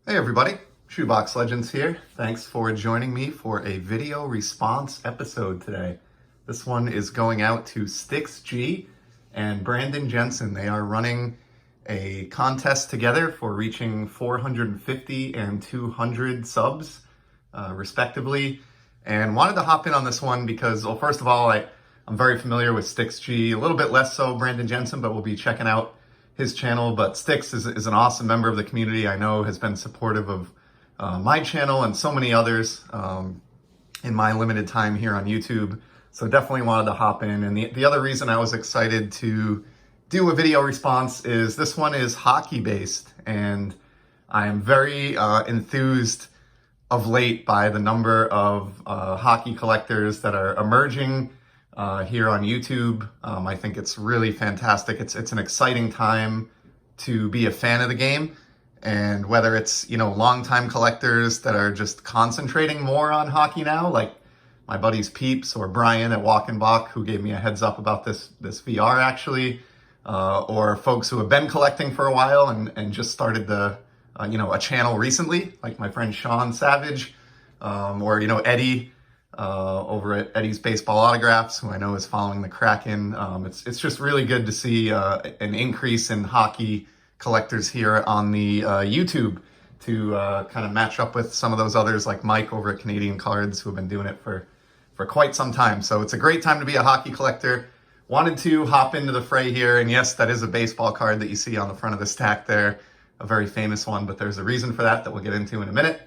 Hey everybody, Shoebox Legends here. Thanks for joining me for a video response episode today. This one is going out to Styx G and Brandon Jensen. They are running a contest together for reaching 450 and 200 subs, respectively. And wanted to hop in on this one because, well, first of all, I'm very familiar with Styx G, a little bit less so Brandon Jensen, but we'll be checking out his channel. But Styx is an awesome member of the community. I know has been supportive of my channel and so many others in my limited time here on YouTube. So definitely wanted to hop in. And the other reason I was excited to do a video response is this one is hockey based, and I am very enthused of late by the number of hockey collectors that are emerging here on YouTube. I think it's really fantastic. It's an exciting time to be a fan of the game, and whether it's, longtime collectors that are just concentrating more on hockey now, like my buddies Peeps or Brian at Walk and Bach, who gave me a heads up about this VR actually, or folks who have been collecting for a while and just started a channel recently, like my friend Sean Savage, or Eddie over at Eddie's Baseball Autographs, who I know is following the Kraken. It's just really good to see an increase in hockey collectors here on the YouTube to kind of match up with some of those others like Mike over at Canadian Cards, who have been doing it for quite some time. So it's a great time to be a hockey collector. Wanted to hop into the fray here, and yes, that is a baseball card that you see on the front of the stack there, a very famous one, but there's a reason for that we'll get into in a minute.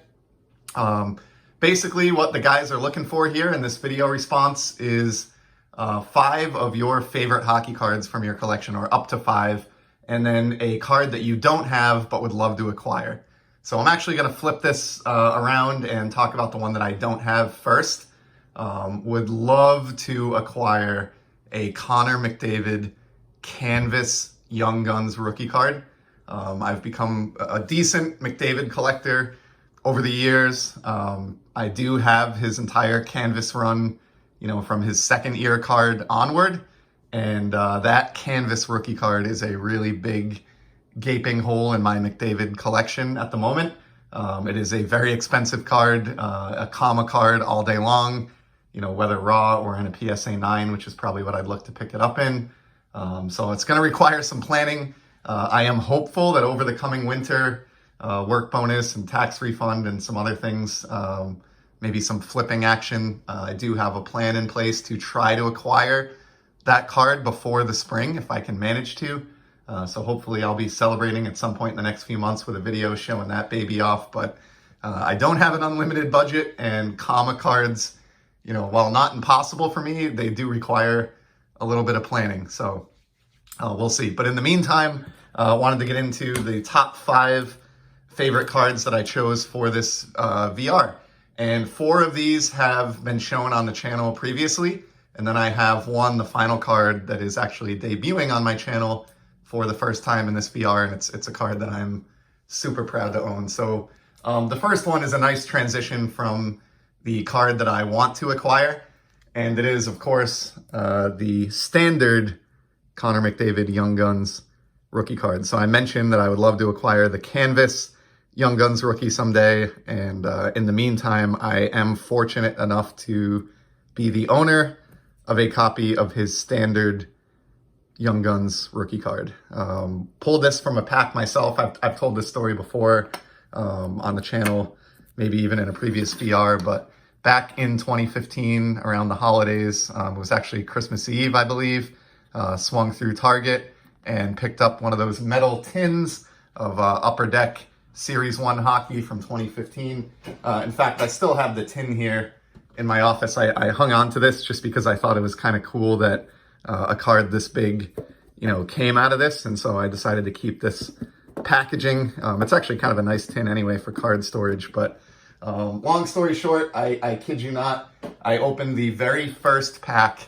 Basically, what the guys are looking for here in this video response is 5 of your favorite hockey cards from your collection, or up to 5, and then a card that you don't have but would love to acquire. So I'm actually going to flip this around and talk about the one that I don't have first. Would love to acquire a Connor McDavid Canvas Young Guns rookie card. I've become a decent McDavid collector over the years. I do have his entire canvas run, from his second year card onward. And that canvas rookie card is a really big gaping hole in my McDavid collection at the moment. It is a very expensive card, a comma card all day long, whether raw or in a PSA 9, which is probably what I'd look to pick it up in. So it's going to require some planning. I am hopeful that over the coming winter, work bonus and tax refund and some other things, maybe some flipping action. I do have a plan in place to try to acquire that card before the spring if I can manage to. So hopefully I'll be celebrating at some point in the next few months with a video showing that baby off. But I don't have an unlimited budget, and comma cards, while not impossible for me, they do require a little bit of planning. So we'll see. But in the meantime, wanted to get into the top 5 favorite cards that I chose for this VR. And 4 of these have been shown on the channel previously. And then I have one, the final card, that is actually debuting on my channel for the first time in this VR. And it's a card that I'm super proud to own. So the first one is a nice transition from the card that I want to acquire. And it is, of course, the standard Connor McDavid Young Guns rookie card. So I mentioned that I would love to acquire the Canvas Young Guns rookie someday, and in the meantime, I am fortunate enough to be the owner of a copy of his standard Young Guns rookie card. Pulled this from a pack myself. I've told this story before on the channel, maybe even in a previous VR, but back in 2015, around the holidays, it was actually Christmas Eve, I believe, swung through Target and picked up one of those metal tins of Upper Deck Series 1 hockey from 2015. In fact, I still have the tin here in my office. I hung on to this just because I thought it was kind of cool that a card this big, came out of this. And so I decided to keep this packaging. It's actually kind of a nice tin anyway for card storage. But long story short, I kid you not, I opened the very first pack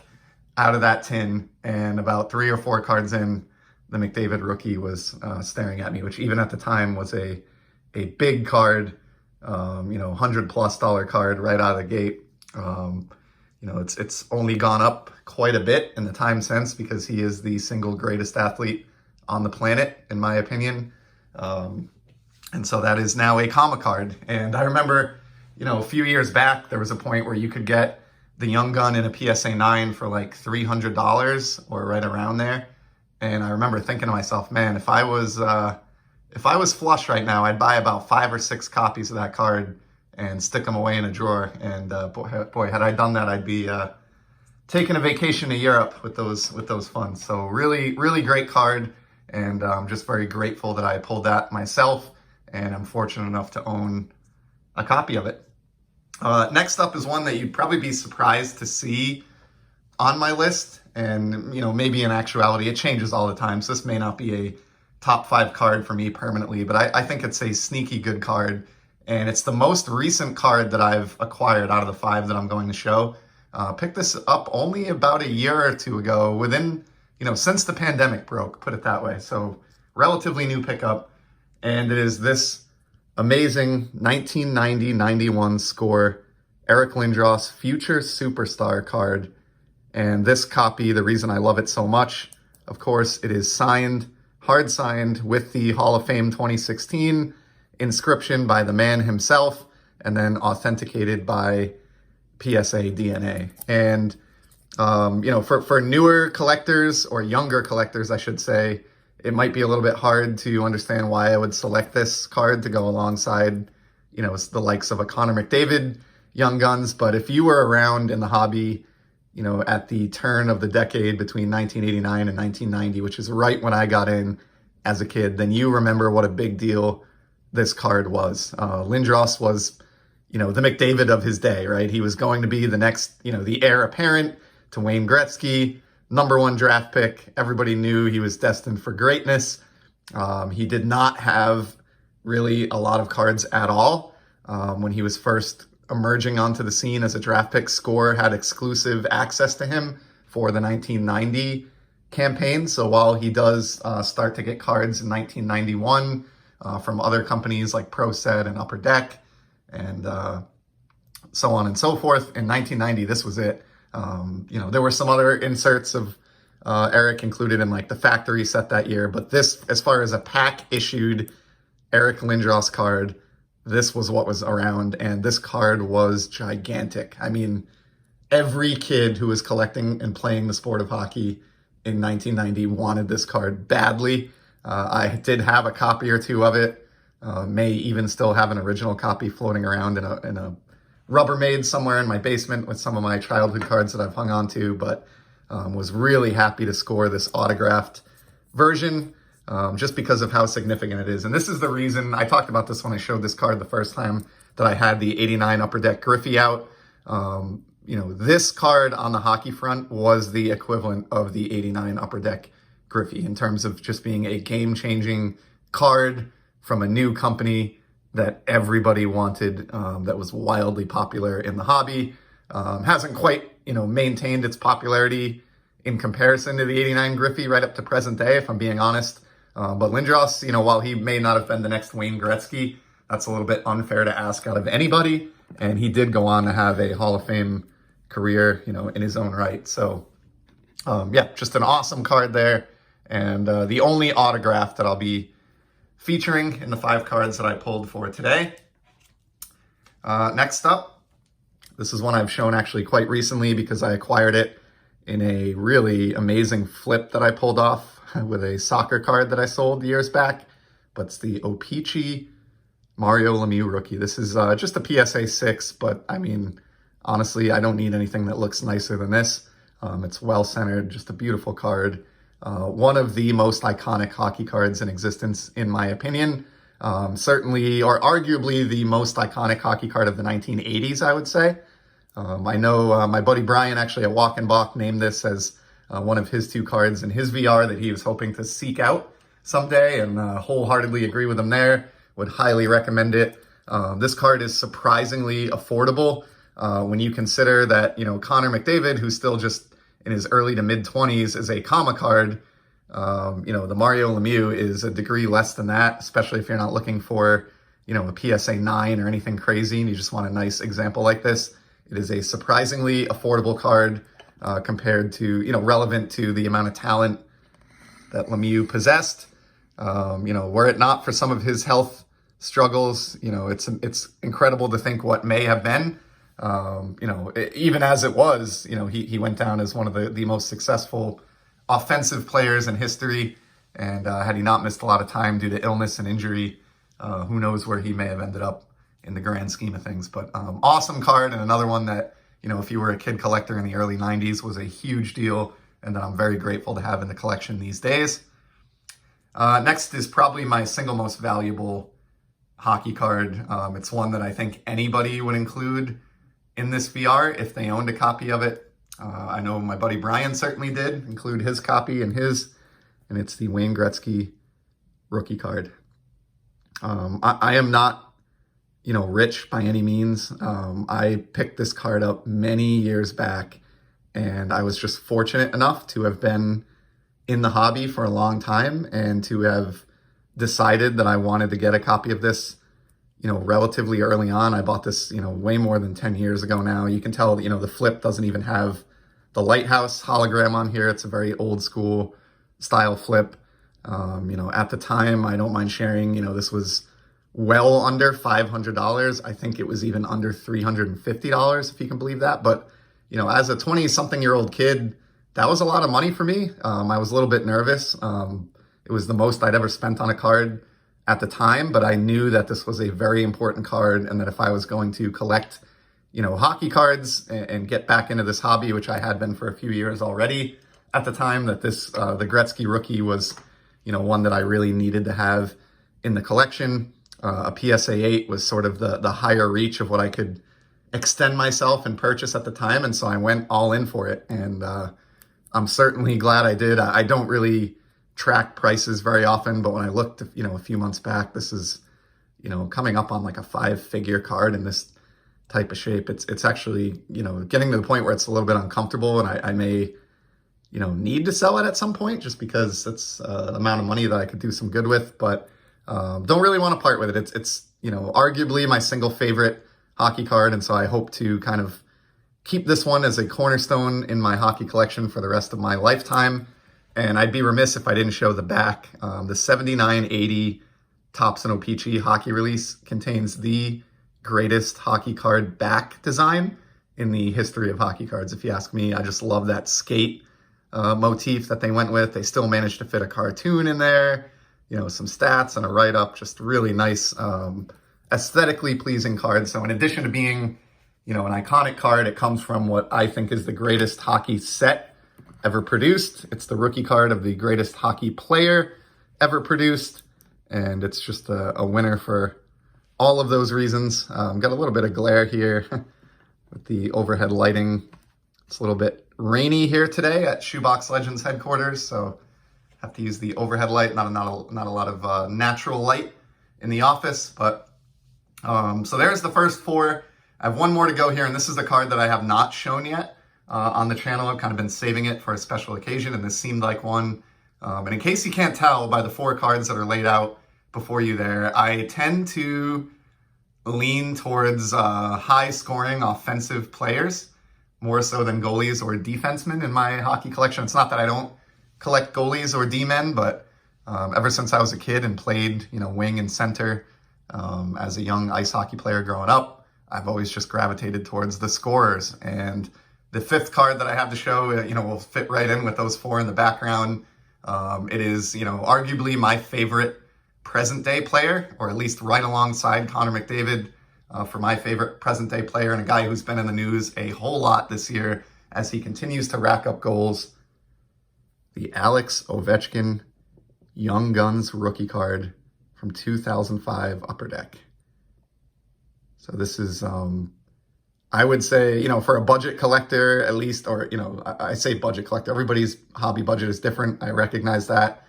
out of that tin, and about 3 or 4 cards in, the McDavid rookie was staring at me, which even at the time was a big card, $100+ card right out of the gate. It's only gone up quite a bit in the time since, because he is the single greatest athlete on the planet, in my opinion. And so that is now a comma card. And I remember, a few years back, there was a point where you could get the Young Gun in a PSA 9 for like $300 or right around there. And I remember thinking to myself, man, if I was flush right now, I'd buy about 5 or 6 copies of that card and stick them away in a drawer. And boy, had I done that, I'd be taking a vacation to Europe with those funds. So really, really great card. And I'm just very grateful that I pulled that myself. And I'm fortunate enough to own a copy of it. Next up is one that you'd probably be surprised to see on my list. And, maybe in actuality, it changes all the time. So this may not be a top 5 card for me permanently, but I think it's a sneaky good card. And it's the most recent card that I've acquired out of the 5 that I'm going to show. Picked this up only about a year or two ago, within, since the pandemic broke, put it that way. So relatively new pickup. And it is this amazing 1990-91 score Eric Lindros Future Superstar card. And this copy, the reason I love it so much, of course, it is signed, hard signed with the Hall of Fame 2016 inscription by the man himself, and then authenticated by PSA DNA. And, for newer collectors, or younger collectors, I should say, it might be a little bit hard to understand why I would select this card to go alongside, the likes of a Connor McDavid Young Guns. But if you were around in the hobby, at the turn of the decade between 1989 and 1990, which is right when I got in as a kid, then you remember what a big deal this card was. Lindros was, the Mcdavid of his day, right? He was going to be the next, the heir apparent to Wayne Gretzky, #1 draft pick. Everybody knew he was destined for greatness. He did not have really a lot of cards at all. When he was first emerging onto the scene as a draft pick, Score had exclusive access to him for the 1990 campaign. So while he does start to get cards in 1991 from other companies like Pro Set and Upper Deck and so on and so forth, in 1990, this was it. There were some other inserts of Eric included in like the factory set that year, but this, as far as a pack issued Eric Lindros card, this was what was around, and this card was gigantic. I mean, every kid who was collecting and playing the sport of hockey in 1990 wanted this card badly. I did have a copy or two of it, may even still have an original copy floating around in a Rubbermaid somewhere in my basement with some of my childhood cards that I've hung on to, but was really happy to score this autographed version just because of how significant it is. And this is the reason I talked about this when I showed this card the first time, that I had the 89 Upper Deck Griffey out. This card on the hockey front was the equivalent of the 89 Upper Deck Griffey in terms of just being a game-changing card from a new company that everybody wanted, that was wildly popular in the hobby. Hasn't quite, maintained its popularity in comparison to the 89 Griffey right up to present day, if I'm being honest. But Lindros, while he may not have been the next Wayne Gretzky, that's a little bit unfair to ask out of anybody. And he did go on to have a Hall of Fame career, in his own right. So, just an awesome card there. And the only autograph that I'll be featuring in the 5 cards that I pulled for today. Next up, this is one I've shown actually quite recently because I acquired it in a really amazing flip that I pulled off with a soccer card that I sold years back. But it's the Opichi Mario Lemieux rookie. This is just a PSA 6, but I mean, honestly, I don't need anything that looks nicer than this. It's well-centered, just a beautiful card. One of the most iconic hockey cards in existence, in my opinion. Certainly, or arguably, the most iconic hockey card of the 1980s, I would say. I know my buddy Brian, actually at Walk and Balk, named this as one of his 2 cards in his VR that he was hoping to seek out someday, and wholeheartedly agree with him there. Would highly recommend it. This card is surprisingly affordable when you consider that, Connor McDavid, who's still just in his early to mid-20s, is a comma card. The Mario Lemieux is a degree less than that, especially if you're not looking for, a PSA 9 or anything crazy and you just want a nice example like this. It is a surprisingly affordable card compared to, relevant to the amount of talent that Lemieux possessed. Were it not for some of his health struggles. It's incredible to think what may have been. Even as it was, he went down as one of the most successful offensive players in history. And had he not missed a lot of time due to illness and injury, who knows where he may have ended up in the grand scheme of things. But awesome card, and another one that, if you were a kid collector in the early 90s, was a huge deal, and that I'm very grateful to have in the collection these days. Next is probably my single most valuable hockey card. It's one that I think anybody would include in this VR if they owned a copy of it. I know my buddy Brian certainly did include his copy in his, and it's the Wayne Gretzky rookie card. I am not, rich by any means. I picked this card up many years back, and I was just fortunate enough to have been in the hobby for a long time and to have decided that I wanted to get a copy of this, relatively early on. I bought this, way more than 10 years ago now. You can tell, the flip doesn't even have the lighthouse hologram on here. It's a very old school style flip. At the time, I don't mind sharing, this was well under $500. I think it was even under $350, if you can believe that. But, as a 20-something-year-old kid, that was a lot of money for me. I was a little bit nervous. It was the most I'd ever spent on a card at the time, but I knew that this was a very important card, and that if I was going to collect, hockey cards and get back into this hobby, which I had been for a few years already at the time, that this, the Gretzky rookie was, one that I really needed to have in the collection. A PSA 8 was sort of the higher reach of what I could extend myself and purchase at the time, and so I went all in for it, and I'm certainly glad I did. I don't really track prices very often, but when I looked, a few months back, this is, coming up on like a 5-figure card in this type of shape. It's actually, getting to the point where it's a little bit uncomfortable, and I may, need to sell it at some point just because it's an amount of money that I could do some good with, but don't really want to part with it. It's arguably my single favorite hockey card, and so I hope to kind of keep this one as a cornerstone in my hockey collection for the rest of my lifetime. And I'd be remiss if I didn't show the back. The 79-80 Topps and Opichi hockey release contains the greatest hockey card back design in the history of hockey cards, if you ask me. I just love that skate motif that they went with. They still managed to fit a cartoon in there, some stats and a write-up. Just really nice, aesthetically pleasing card. So in addition to being, an iconic card, it comes from what I think is the greatest hockey set ever produced. It's the rookie card of the greatest hockey player ever produced, and it's just a winner for all of those reasons. Got a little bit of glare here with the overhead lighting. It's a little bit rainy here today at Shoebox Legends headquarters, so have to use the overhead light. Not a lot of natural light in the office, but so there's the first 4. I have one more to go here, and this is the card that I have not shown yet on the channel. I've kind of been saving it for a special occasion, and this seemed like one. And in case you can't tell by the 4 cards that are laid out before you there, I tend to lean towards high-scoring offensive players, more so than goalies or defensemen in my hockey collection. It's not that I don't collect goalies or D-men, but ever since I was a kid and played, wing and center as a young ice hockey player growing up, I've always just gravitated towards the scorers. And the 5th card that I have to show, will fit right in with those 4 in the background. It is, arguably my favorite present-day player, or at least right alongside Connor McDavid for my favorite present-day player, and a guy who's been in the news a whole lot this year as he continues to rack up goals. The Alex Ovechkin Young Guns rookie card from 2005 Upper Deck. So this is, I would say, for a budget collector at least, or, I say budget collector, everybody's hobby budget is different. I recognize that.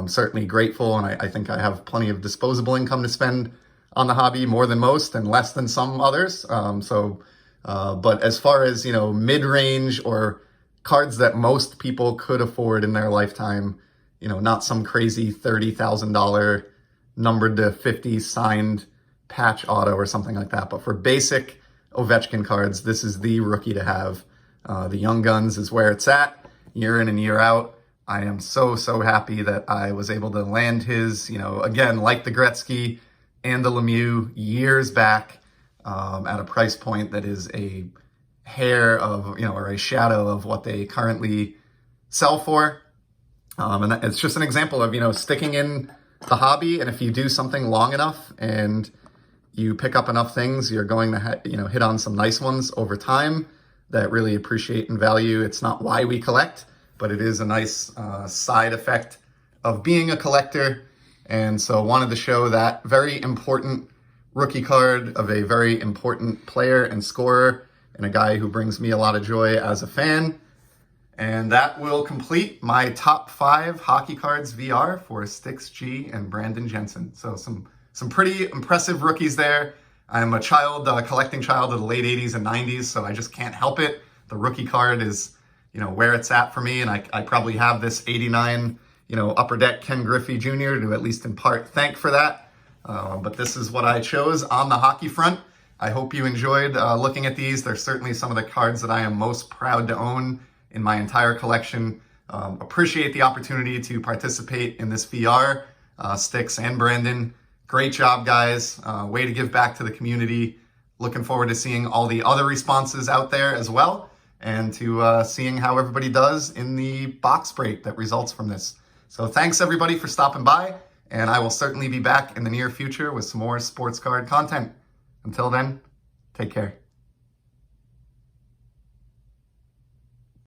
Certainly grateful, and I think I have plenty of disposable income to spend on the hobby, more than most and less than some others. But as far as, mid-range or cards that most people could afford in their lifetime, not some crazy $30,000 numbered to 50 signed patch auto or something like that, but for basic Ovechkin cards, this is the rookie to have. The Young Guns is where it's at, year in and year out. I am so happy that I was able to land his, again, like the Gretzky, and a Lemieux years back at a price point that is a hair of, or a shadow of what they currently sell for. And it's just an example of, sticking in the hobby. And if you do something long enough and you pick up enough things, you're going to, hit on some nice ones over time that really appreciate and value. It's not why we collect, but it is a nice side effect of being a collector. And so wanted to show that very important rookie card of a very important player and scorer and a guy who brings me a lot of joy as a fan. And that will complete my top 5 hockey cards VR for Styx G and Brandon Jensen. So some pretty impressive rookies there. I'm a collecting child of the late 80s and 90s, so I just can't help it. The rookie card is, where it's at for me, and I probably have this 89, Upper Deck Ken Griffey Jr. to at least in part thank for that. But this is what I chose on the hockey front. I hope you enjoyed looking at these. They're certainly some of the cards that I am most proud to own in my entire collection. Appreciate the opportunity to participate in this VR. Styx and Brandon, great job, guys. Way to give back to the community. Looking forward to seeing all the other responses out there as well, and to seeing how everybody does in the box break that results from this. So thanks everybody for stopping by, and I will certainly be back in the near future with some more sports card content. Until then, take care.